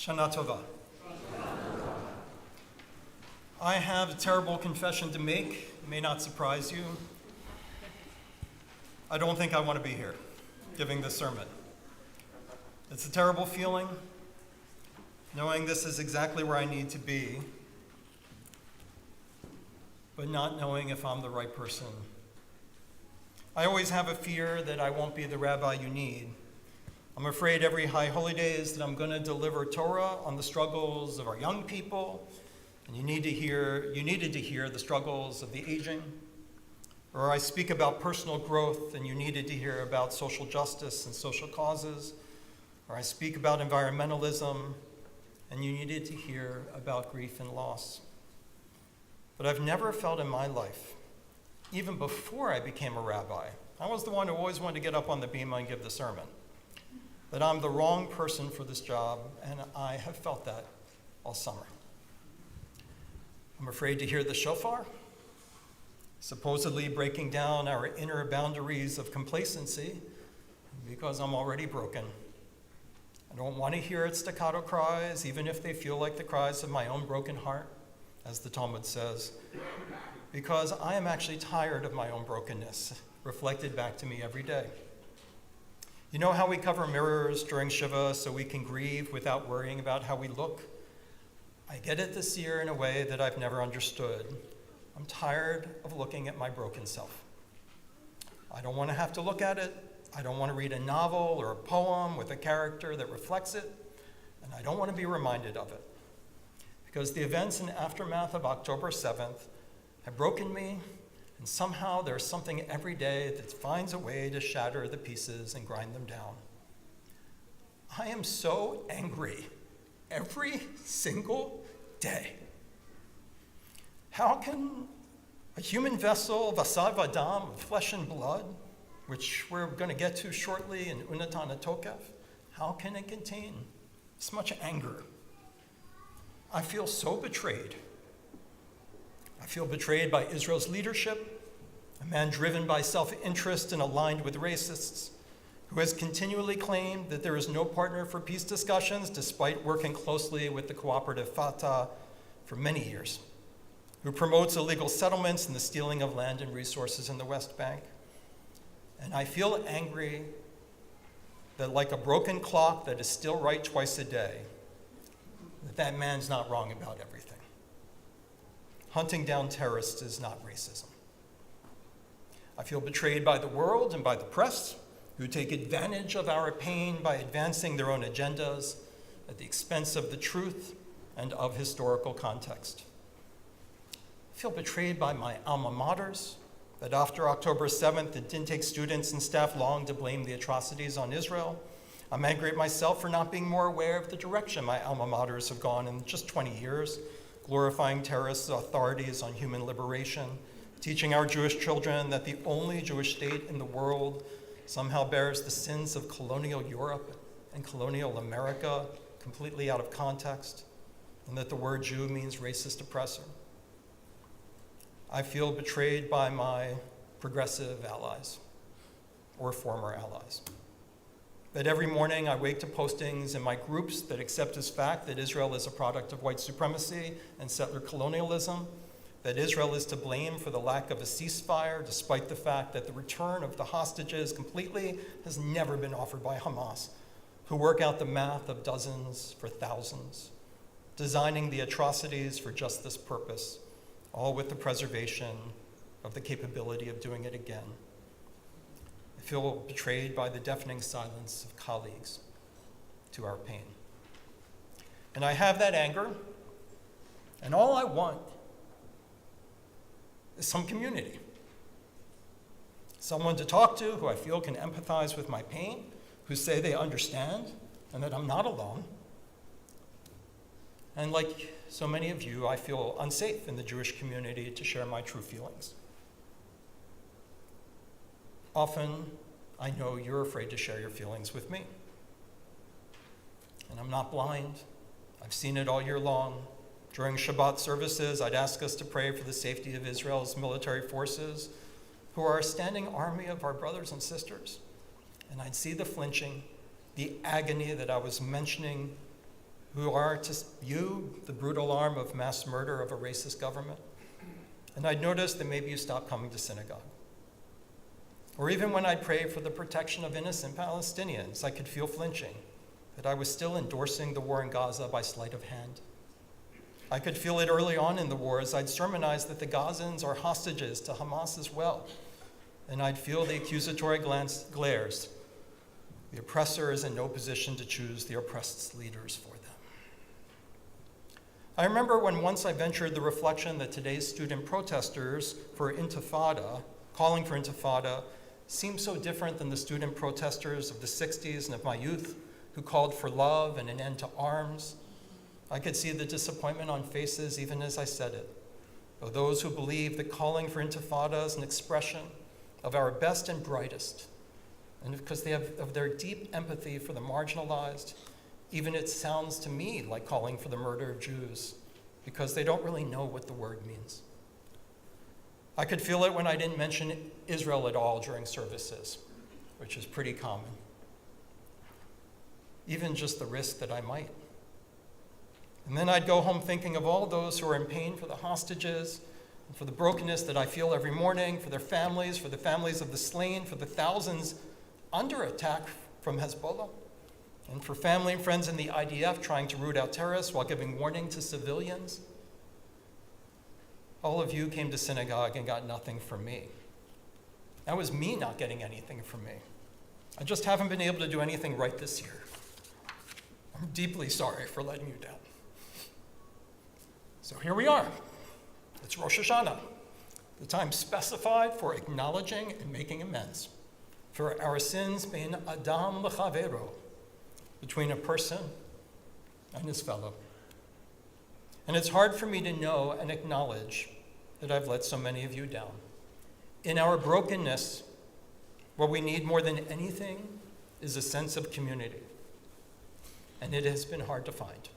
Shana Tova. I have a terrible confession to make. It may not surprise you. I don't think I want to be here giving this sermon. It's a terrible feeling, knowing this is exactly where I need to be, but not knowing if I'm the right person. I always have a fear that I won't be the rabbi you need. I'm afraid every high holy days that I'm going to deliver Torah on the struggles of our young people, and you needed to hear the struggles of the aging. Or I speak about personal growth, and you needed to hear about social justice and social causes. Or I speak about environmentalism, and you needed to hear about grief and loss. But I've never felt in my life, even before I became a rabbi, I was the one who always wanted to get up on the bema and give the sermon, that I'm the wrong person for this job, and I have felt that all summer. I'm afraid to hear the shofar, supposedly breaking down our inner boundaries of complacency because I'm already broken. I don't want to hear its staccato cries, even if they feel like the cries of my own broken heart, as the Talmud says, because I am actually tired of my own brokenness, reflected back to me every day. You know how we cover mirrors during Shiva so we can grieve without worrying about how we look? I get it this year in a way that I've never understood. I'm tired of looking at my broken self. I don't want to have to look at it. I don't want to read a novel or a poem with a character that reflects it, and I don't want to be reminded of it. Because the events and aftermath of October 7th have broken me, and somehow there's something every day that finds a way to shatter the pieces and grind them down. I am so angry every single day. How can a human vessel, vasad vadam, of flesh and blood, which we're going to get to shortly in Unatan Tokef, how can it contain this much anger? I feel so betrayed. I feel betrayed by Israel's leadership, a man driven by self-interest and aligned with racists, who has continually claimed that there is no partner for peace discussions despite working closely with the cooperative Fatah for many years, who promotes illegal settlements and the stealing of land and resources in the West Bank. And I feel angry that, like a broken clock that is still right twice a day, that man's not wrong about everything. Hunting down terrorists is not racism. I feel betrayed by the world and by the press, who take advantage of our pain by advancing their own agendas at the expense of the truth and of historical context. I feel betrayed by my alma maters, that after October 7th, it didn't take students and staff long to blame the atrocities on Israel. I'm angry at myself for not being more aware of the direction my alma maters have gone in just 20 years, glorifying terrorist authorities on human liberation, teaching our Jewish children that the only Jewish state in the world somehow bears the sins of colonial Europe and colonial America completely out of context, and that the word Jew means racist oppressor. I feel betrayed by my progressive allies, or former allies. That every morning I wake to postings in my groups that accept as fact that Israel is a product of white supremacy and settler colonialism, that Israel is to blame for the lack of a ceasefire, despite the fact that the return of the hostages completely has never been offered by Hamas, who work out the math of dozens for thousands, designing the atrocities for just this purpose, all with the preservation of the capability of doing it again. I feel betrayed by the deafening silence of colleagues to our pain. And I have that anger, and all I want is some community. Someone to talk to who I feel can empathize with my pain, who say they understand and that I'm not alone. And like so many of you, I feel unsafe in the Jewish community to share my true feelings. Often, I know you're afraid to share your feelings with me. And I'm not blind. I've seen it all year long. During Shabbat services, I'd ask us to pray for the safety of Israel's military forces, who are a standing army of our brothers and sisters. And I'd see the flinching, the agony that I was mentioning who are to you the brutal arm of mass murder of a racist government. And I'd notice that maybe you stopped coming to synagogue. Or even when I'd pray for the protection of innocent Palestinians, I could feel flinching, that I was still endorsing the war in Gaza by sleight of hand. I could feel it early on in the war as I'd sermonize that the Gazans are hostages to Hamas as well. And I'd feel the accusatory glares. The oppressor is in no position to choose the oppressed's leaders for them. I remember when once I ventured the reflection that today's student protesters for intifada, calling for intifada, seem so different than the student protesters of the 60s and of my youth who called for love and an end to arms. I could see the disappointment on faces even as I said it. Of those who believe that calling for intifada is an expression of our best and brightest, and because they have of their deep empathy for the marginalized, even it sounds to me like calling for the murder of Jews, because they don't really know what the word means. I could feel it when I didn't mention Israel at all during services, which is pretty common. Even just the risk that I might. And then I'd go home thinking of all those who are in pain for the hostages, and for the brokenness that I feel every morning, for their families, for the families of the slain, for the thousands under attack from Hezbollah, and for family and friends in the IDF trying to root out terrorists while giving warning to civilians. All of you came to synagogue and got nothing from me. That was me not getting anything from me. I just haven't been able to do anything right this year. I'm deeply sorry for letting you down. So here we are. It's Rosh Hashanah, the time specified for acknowledging and making amends for our sins bein Adam l'chavero, between a person and his fellow. And it's hard for me to know and acknowledge that I've let so many of you down. In our brokenness, what we need more than anything is a sense of community. And it has been hard to find.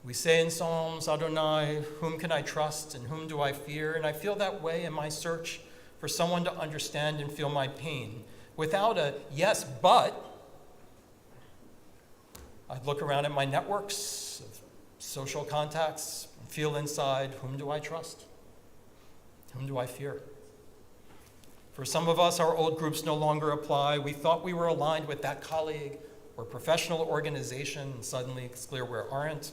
We say in Psalms, Adonai, whom can I trust and whom do I fear? And I feel that way in my search for someone to understand and feel my pain. Without a yes, but, I'd look around at my networks of social contacts and feel inside, whom do I trust? Whom do I fear? For some of us, our old groups no longer apply. We thought we were aligned with that colleague or professional organization, and suddenly it's clear we aren't.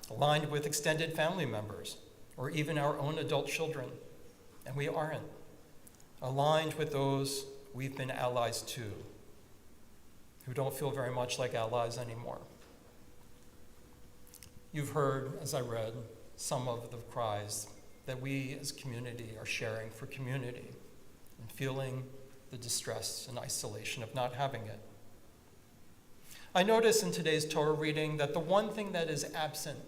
Aligned with extended family members, or even our own adult children, and we aren't. Aligned with those we've been allies to, who don't feel very much like allies anymore. You've heard, as I read, some of the cries that we as community are sharing for community and feeling the distress and isolation of not having it. I notice in today's Torah reading that the one thing that is absent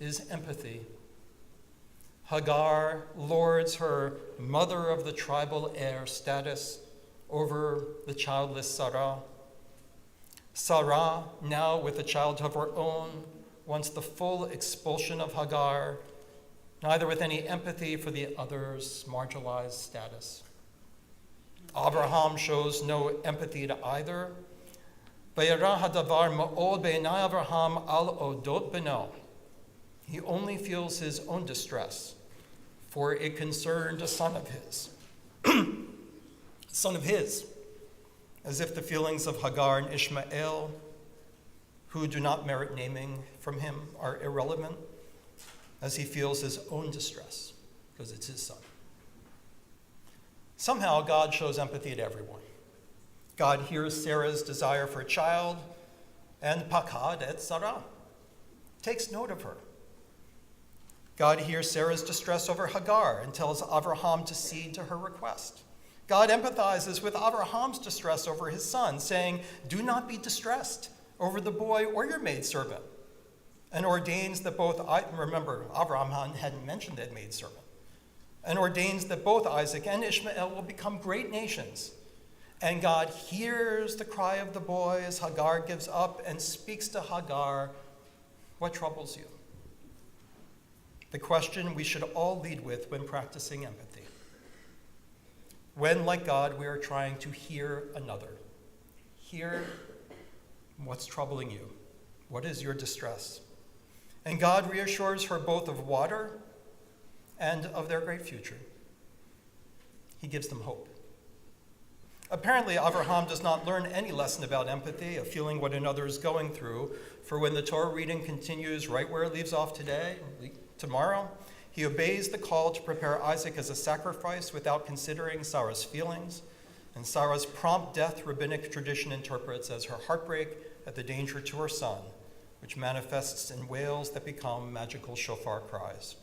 is empathy. Hagar lords her mother of the tribal heir status over the childless Sarah. Sarah, now with a child of her own, wants the full expulsion of Hagar, neither with any empathy for the other's marginalized status. Abraham shows no empathy to either. Vayera hadavar ma'od be'enai Abraham al odot beno. He only feels his own distress, for it concerned a son of his. Son of his, as if the feelings of Hagar and Ishmael, who do not merit naming from him, are irrelevant, as he feels his own distress, because it's his son. Somehow, God shows empathy to everyone. God hears Sarah's desire for a child, and pakad et Sarah, takes note of her. God hears Sarah's distress over Hagar and tells Abraham to cede to her request. God empathizes with Abraham's distress over his son, saying, do not be distressed over the boy or your maidservant, and ordains that both, remember, Abraham hadn't mentioned that maidservant, and ordains that both Isaac and Ishmael will become great nations. And God hears the cry of the boy as Hagar gives up and speaks to Hagar, what troubles you? The question we should all lead with when practicing empathy. When, like God, we are trying to hear another. Hear what's troubling you. What is your distress? And God reassures her both of water and of their great future. He gives them hope. Apparently, Avraham does not learn any lesson about empathy, of feeling what another is going through, for when the Torah reading continues right where it leaves off tomorrow, he obeys the call to prepare Isaac as a sacrifice without considering Sarah's feelings, and Sarah's prompt death rabbinic tradition interprets as her heartbreak at the danger to her son, which manifests in wails that become magical shofar cries.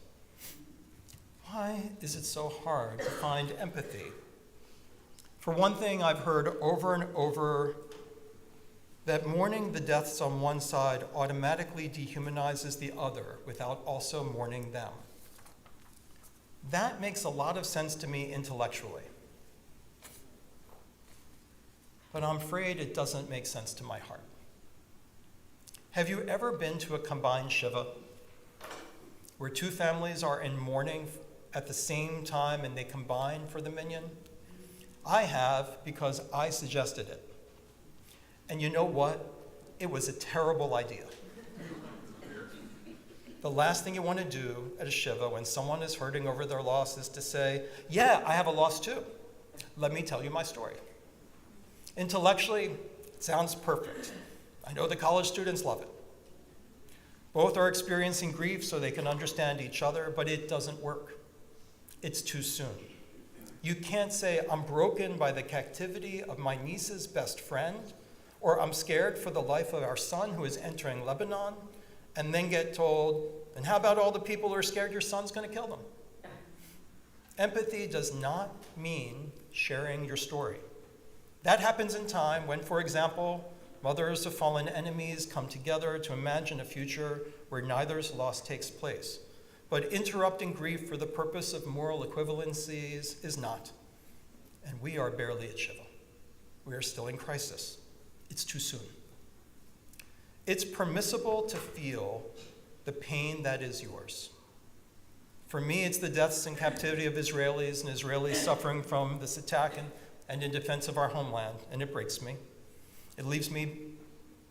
Why is it so hard to find empathy? For one thing, I've heard over and over that mourning the deaths on one side automatically dehumanizes the other without also mourning them. That makes a lot of sense to me intellectually, but I'm afraid it doesn't make sense to my heart. Have you ever been to a combined Shiva where two families are in mourning at the same time and they combine for the minyan? I have, because I suggested it. And you know what? It was a terrible idea. The last thing you want to do at a Shiva when someone is hurting over their loss is to say, yeah, I have a loss too. Let me tell you my story. Intellectually, it sounds perfect. I know the college students love it. Both are experiencing grief so they can understand each other, but it doesn't work. It's too soon. You can't say, I'm broken by the captivity of my niece's best friend, or I'm scared for the life of our son who is entering Lebanon, and then get told, and how about all the people who are scared your son's going to kill them? Empathy does not mean sharing your story. That happens in time when, for example, mothers of fallen enemies come together to imagine a future where neither's loss takes place. But interrupting grief for the purpose of moral equivalencies is not. And we are barely at Shiva. We are still in crisis. It's too soon. It's permissible to feel the pain that is yours. For me, it's the deaths and captivity of Israelis and Israelis suffering from this attack and in defense of our homeland, and it breaks me. It leaves me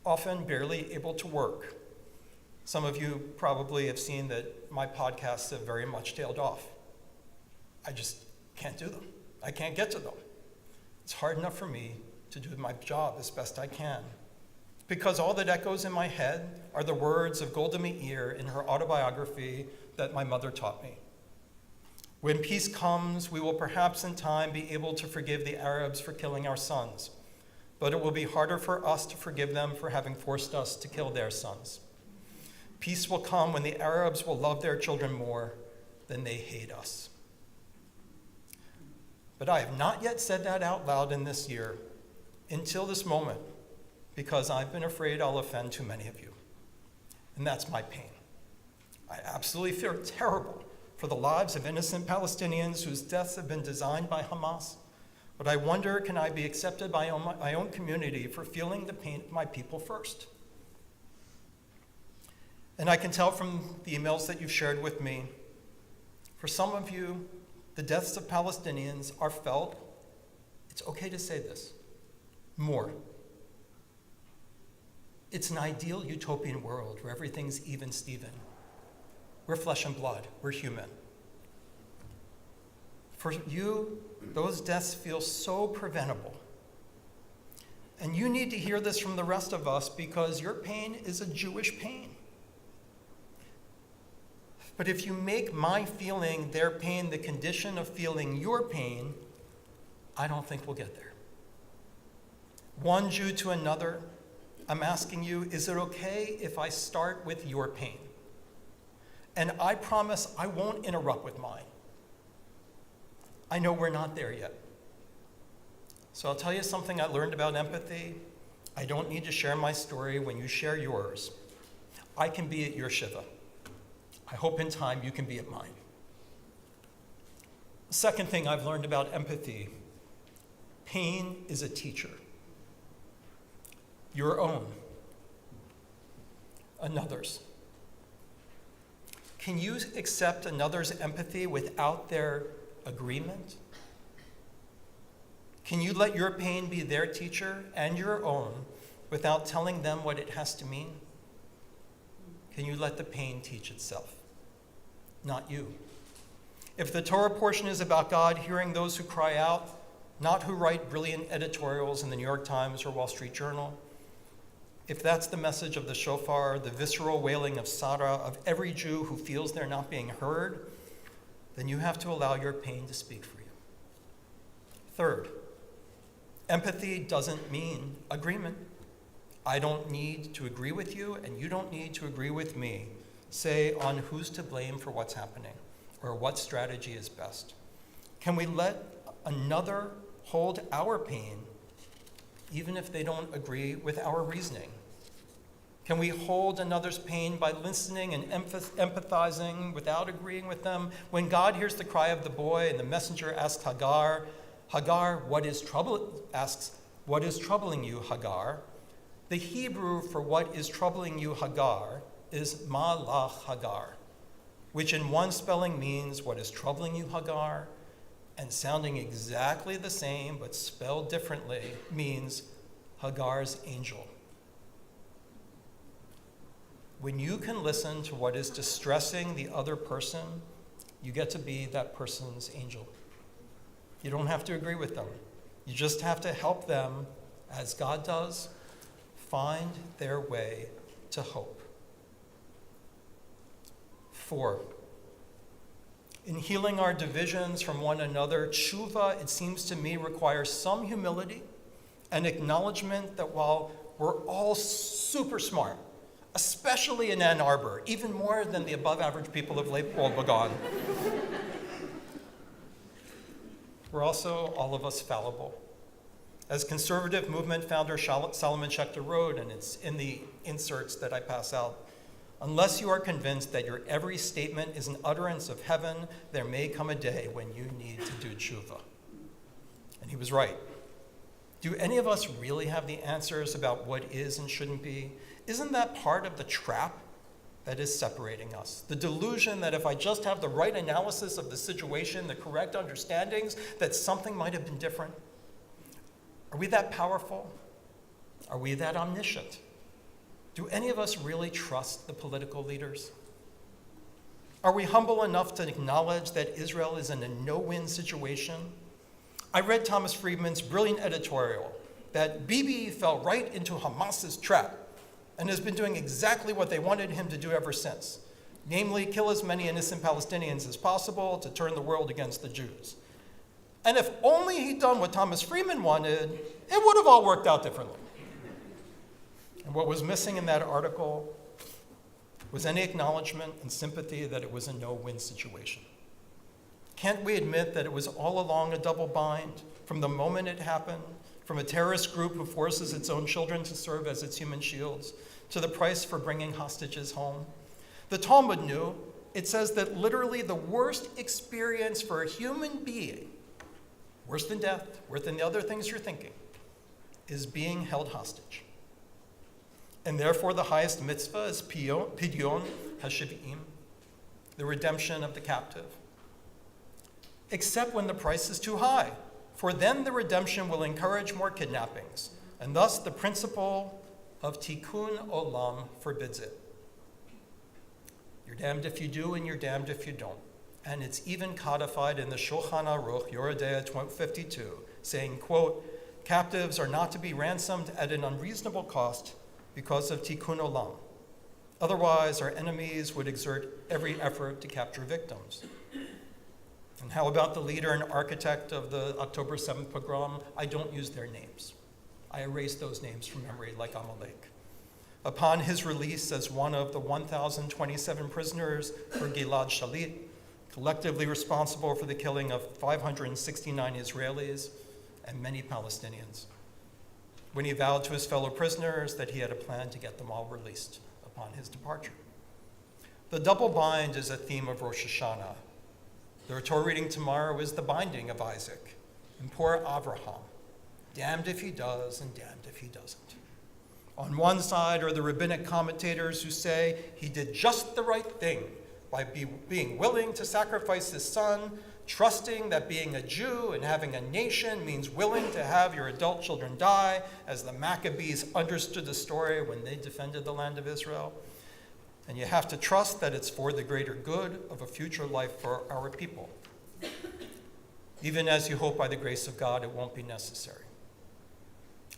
often barely able to work. Some of you probably have seen that my podcasts have very much tailed off. I just can't do them. I can't get to them. It's hard enough for me to do my job as best I can, because all that echoes in my head are the words of Golda Meir in her autobiography that my mother taught me. When peace comes, we will perhaps in time be able to forgive the Arabs for killing our sons, but it will be harder for us to forgive them for having forced us to kill their sons. Peace will come when the Arabs will love their children more than they hate us. But I have not yet said that out loud in this year until this moment, because I've been afraid I'll offend too many of you. And that's my pain. I absolutely feel terrible for the lives of innocent Palestinians whose deaths have been designed by Hamas. But I wonder, can I be accepted by my own community for feeling the pain of my people first? And I can tell from the emails that you've shared with me, for some of you, the deaths of Palestinians are felt, it's okay to say this, more. It's an ideal utopian world where everything's even Steven. We're flesh and blood, we're human. For you, those deaths feel so preventable. And you need to hear this from the rest of us because your pain is a Jewish pain. But if you make my feeling their pain the condition of feeling your pain, I don't think we'll get there. One Jew to another, I'm asking you, is it okay if I start with your pain? And I promise I won't interrupt with mine. I know we're not there yet. So I'll tell you something I learned about empathy. I don't need to share my story when you share yours. I can be at your Shiva. I hope in time you can be at mine. The second thing I've learned about empathy, pain is a teacher. Your own, another's. Can you accept another's empathy without their agreement? Can you let your pain be their teacher and your own without telling them what it has to mean? can you let the pain teach itself? Not you. If the Torah portion is about God hearing those who cry out, not who write brilliant editorials in the New York Times or Wall Street Journal, if that's the message of the shofar, the visceral wailing of Sarah, of every Jew who feels they're not being heard, then you have to allow your pain to speak for you. Third, empathy doesn't mean agreement. I don't need to agree with you, and you don't need to agree with me, say, on who's to blame for what's happening or what strategy is best. Can we let another hold our pain, even if they don't agree with our reasoning? Can we hold another's pain by listening and empathizing without agreeing with them? When God hears the cry of the boy and the messenger asks Hagar, what is troubling you, Hagar? The Hebrew for what is troubling you, Hagar, is ma lach Hagar, which in one spelling means what is troubling you, Hagar, and sounding exactly the same but spelled differently means Hagar's angel. When you can listen to what is distressing the other person, you get to be that person's angel. You don't have to agree with them. You just have to help them, as God does, find their way to hope. 4, in healing our divisions from one another, tshuva, it seems to me, requires some humility and acknowledgement that while we're all super smart, especially in Ann Arbor, even more than the above-average people of Lake Wobegon, we're also, all of us, fallible. As conservative movement founder Solomon Schechter wrote, and it's in the inserts that I pass out, unless you are convinced that your every statement is an utterance of heaven, there may come a day when you need to do tshuva. And he was right. Do any of us really have the answers about what is and shouldn't be? Isn't that part of the trap that is separating us? The delusion that if I just have the right analysis of the situation, the correct understandings, that something might have been different? Are we that powerful? Are we that omniscient? Do any of us really trust the political leaders? Are we humble enough to acknowledge that Israel is in a no-win situation? I read Thomas Friedman's brilliant editorial that Bibi fell right into Hamas's trap and has been doing exactly what they wanted him to do ever since, namely kill as many innocent Palestinians as possible to turn the world against the Jews. And if only he'd done what Thomas Friedman wanted, it would have all worked out differently. And what was missing in that article was any acknowledgement and sympathy that it was a no-win situation. Can't we admit that it was all along a double bind from the moment it happened, from a terrorist group who forces its own children to serve as its human shields, to the price for bringing hostages home? The Talmud knew. It says that literally the worst experience for a human being, worse than death, worse than the other things you're thinking, is being held hostage. And therefore the highest mitzvah is pidyon hashivim, the redemption of the captive. Except when the price is too high, for then the redemption will encourage more kidnappings, and thus the principle of tikkun olam forbids it. You're damned if you do, and you're damned if you don't. And it's even codified in the Shulchan Aruch, Yoredea 52, saying, quote, captives are not to be ransomed at an unreasonable cost because of tikkun olam. Otherwise, our enemies would exert every effort to capture victims. And how about the leader and architect of the October 7th pogrom? I don't use their names. I erase those names from memory like Amalek. Upon his release as one of the 1,027 prisoners for Gilad Shalit, collectively responsible for the killing of 569 Israelis and many Palestinians, when he vowed to his fellow prisoners that he had a plan to get them all released upon his departure. The double bind is a theme of Rosh Hashanah. The Torah reading tomorrow is the binding of Isaac and poor Avraham, damned if he does and damned if he doesn't. On one side are the rabbinic commentators who say he did just the right thing by being willing to sacrifice his son, trusting that being a Jew and having a nation means willing to have your adult children die, as the Maccabees understood the story when they defended the land of Israel. And you have to trust that it's for the greater good of a future life for our people. Even as you hope by the grace of God it won't be necessary.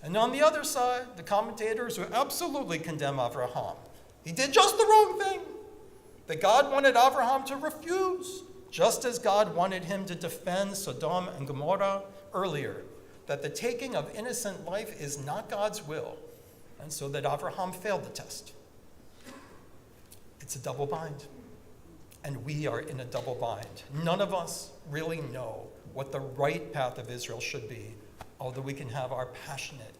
And on the other side, the commentators who absolutely condemn Avraham. He did just the wrong thing. That God wanted Avraham to refuse, just as God wanted him to defend Sodom and Gomorrah earlier, that the taking of innocent life is not God's will, and so that Avraham failed the test. It's a double bind, and we are in a double bind. None of us really know what the right path of Israel should be, although we can have our passionate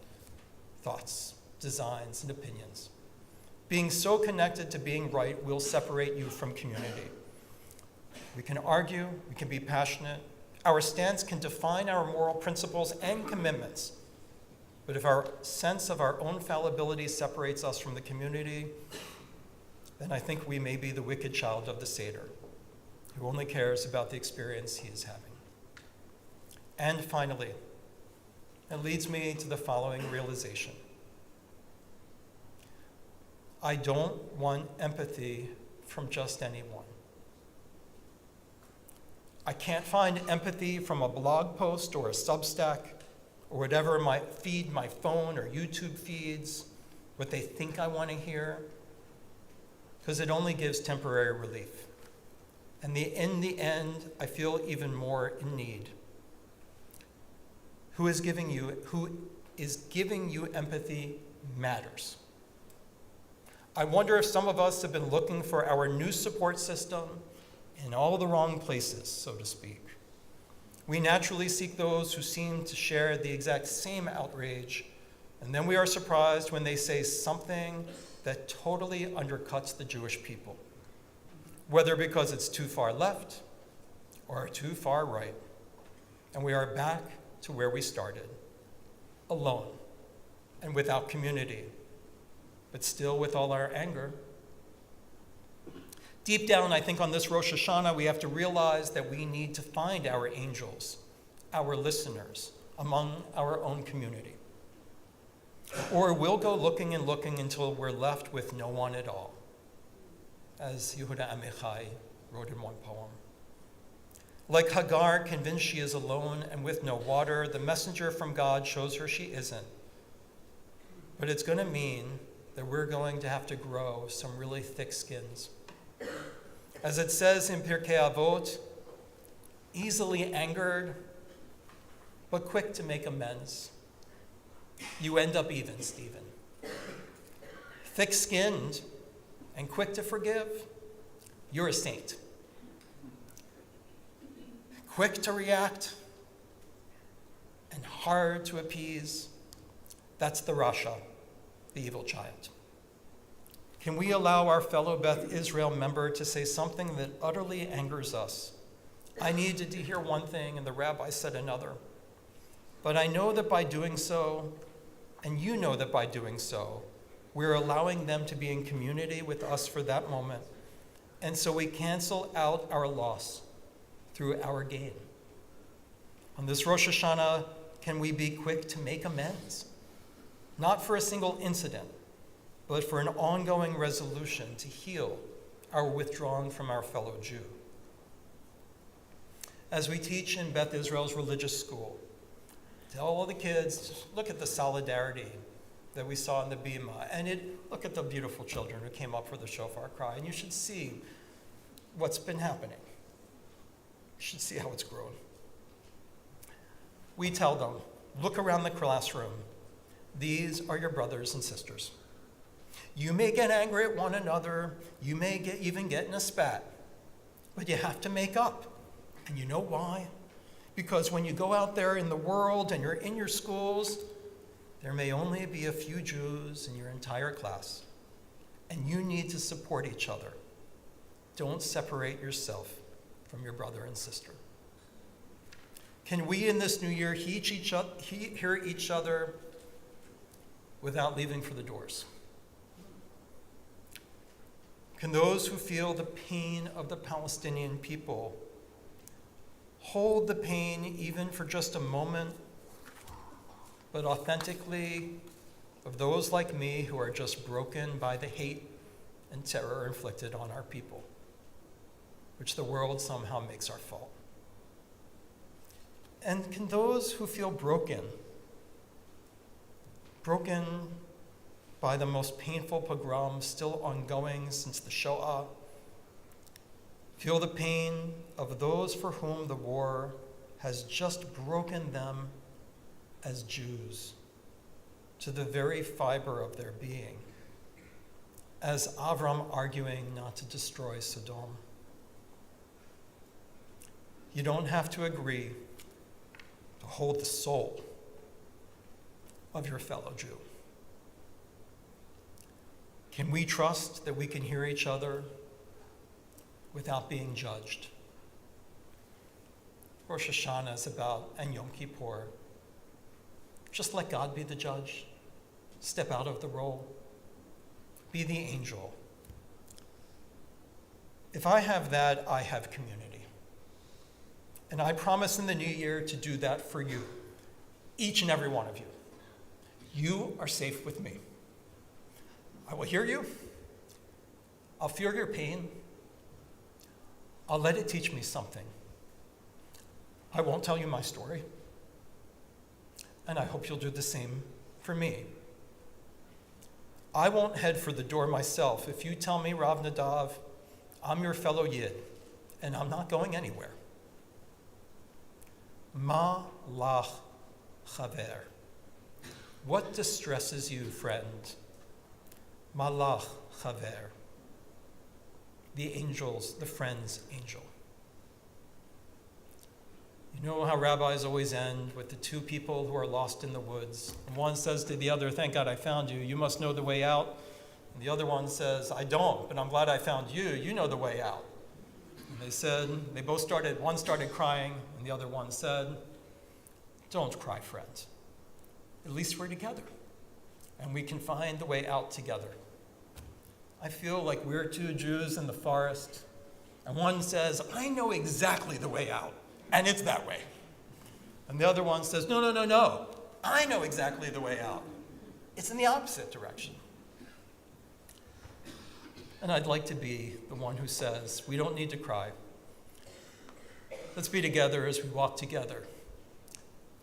thoughts, designs, and opinions. Being so connected to being right will separate you from community. We can argue, we can be passionate. Our stance can define our moral principles and commitments. But if our sense of our own fallibility separates us from the community, then I think we may be the wicked child of the Seder, who only cares about the experience he is having. And finally, it leads me to the following realization. I don't want empathy from just anyone. I can't find empathy from a blog post or a Substack or whatever might feed my phone or YouTube feeds, what they think I want to hear, because it only gives temporary relief. And in the end, I feel even more in need. Who is giving you empathy matters. I wonder if some of us have been looking for our new support system in all the wrong places, so to speak. We naturally seek those who seem to share the exact same outrage, and then we are surprised when they say something that totally undercuts the Jewish people, whether because it's too far left or too far right. And we are back to where we started, alone and without community, but still with all our anger. Deep down, I think on this Rosh Hashanah, we have to realize that we need to find our angels, our listeners, among our own community. Or we'll go looking and looking until we're left with no one at all, as Yehuda Amichai wrote in one poem. Like Hagar, convinced she is alone and with no water, the messenger from God shows her she isn't. But it's going to mean that we're going to have to grow some really thick skins. As it says in Pirkei Avot, easily angered, but quick to make amends. You end up even, Stephen. Thick-skinned and quick to forgive, you're a saint. Quick to react and hard to appease, that's the Rasha, the evil child. Can we allow our fellow Beth Israel member to say something that utterly angers us? I needed to hear one thing and the rabbi said another. But I know that by doing so, and you know that by doing so, we're allowing them to be in community with us for that moment. And so we cancel out our loss through our gain. On this Rosh Hashanah, can we be quick to make amends? Not for a single incident, but for an ongoing resolution to heal our withdrawing from our fellow Jew. As we teach in Beth Israel's religious school, tell all the kids, just look at the solidarity that we saw in the Bima, and look at the beautiful children who came up for the shofar cry, and you should see what's been happening. You should see how it's grown. We tell them, look around the classroom. These are your brothers and sisters. You may get angry at one another. You may even get in a spat. But you have to make up. And you know why? Because when you go out there in the world and you're in your schools, there may only be a few Jews in your entire class. And you need to support each other. Don't separate yourself from your brother and sister. Can we in this new year hear each other without leaving for the doors? Can those who feel the pain of the Palestinian people hold the pain even for just a moment, but authentically of those like me who are just broken by the hate and terror inflicted on our people, which the world somehow makes our fault? And can those who feel broken by the most painful pogroms still ongoing since the Shoah, feel the pain of those for whom the war has just broken them as Jews to the very fiber of their being, as Avram arguing not to destroy Sodom? You don't have to agree to hold the soul of your fellow Jew. Can we trust that we can hear each other without being judged? Rosh Hashanah is about, and Yom Kippur. Just let God be the judge. Step out of the role. Be the angel. If I have that, I have community. And I promise in the new year to do that for you, each and every one of you. You are safe with me. I will hear you. I'll feel your pain. I'll let it teach me something. I won't tell you my story. And I hope you'll do the same for me. I won't head for the door myself if you tell me, Rav Nadav, I'm your fellow Yid, and I'm not going anywhere. Ma lach chaver. What distresses you, friend? Ma lach chaver. The angels, the friend's angel. You know how rabbis always end with the two people who are lost in the woods. And one says to the other, thank God I found you. You must know the way out. And the other one says, I don't, but I'm glad I found you. You know the way out. And one started crying, and the other one said, don't cry, friends. At least we're together, and we can find the way out together. I feel like we're two Jews in the forest, and one says, I know exactly the way out, and it's that way. And the other one says, no, I know exactly the way out. It's in the opposite direction. And I'd like to be the one who says, we don't need to cry. Let's be together as we walk together.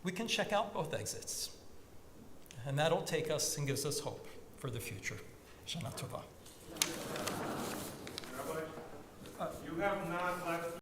We can check out both exits. And that'll take us and gives us hope for the future. Shana Tova. Rabbi, you have not left